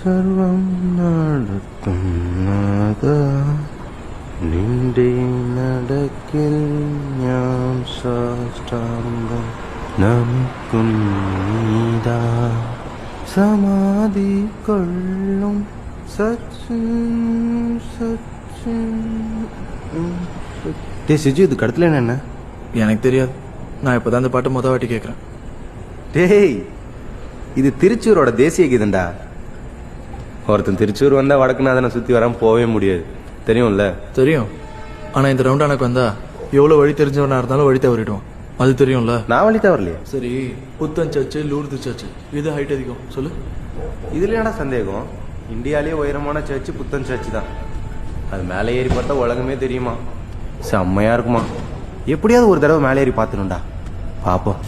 സർവം നടത്തും നാഥ നിന്റെ നടക്കിൽ ഞാൻ സാഷ്ടാംഗം നമിക്കും നീതാ സമാധി കൊള്ളും സച്ചിൻ സച്ചിൻ. டே சிஜு, இது கடத்துல என்ன? எனக்கு தெரியாது. நான் இப்பதான் இந்த பாட்டு வாட்டி கேட்கறேன். டேய், இது திருச்சூரோட தேசிய கீதம்டா. ஒருத்தன் திருச்சூர் வந்தா வடக்குநாதனை சுத்தி வராம போகவே முடியாது, தெரியும்ல? தெரியும். ஆனா இந்த ரவுண்டானுக்கு வந்தா எவ்வளவு வழி தெரிஞ்சவனா இருந்தாலும் வழி தவறிடுவான், அது தெரியும்ல? நான் வழி தவறலையே. சரி, புத்தன் சர்ச்சு, லூர்து சர்ச்சு, இது ஹைட் அதிகம் சொல்லு. இதுல என்னடா சந்தேகம்? இந்தியாலேயே உயரமான சர்ச்சு புத்தன் சர்ச்சு தான். அது மேலே ஏறி பார்த்தா உலகமே தெரியுமா, செம்மையா இருக்குமா. எப்படியாவது ஒரு தடவை மேலே ஏறி பார்த்துணும்டா, பாப்போம்.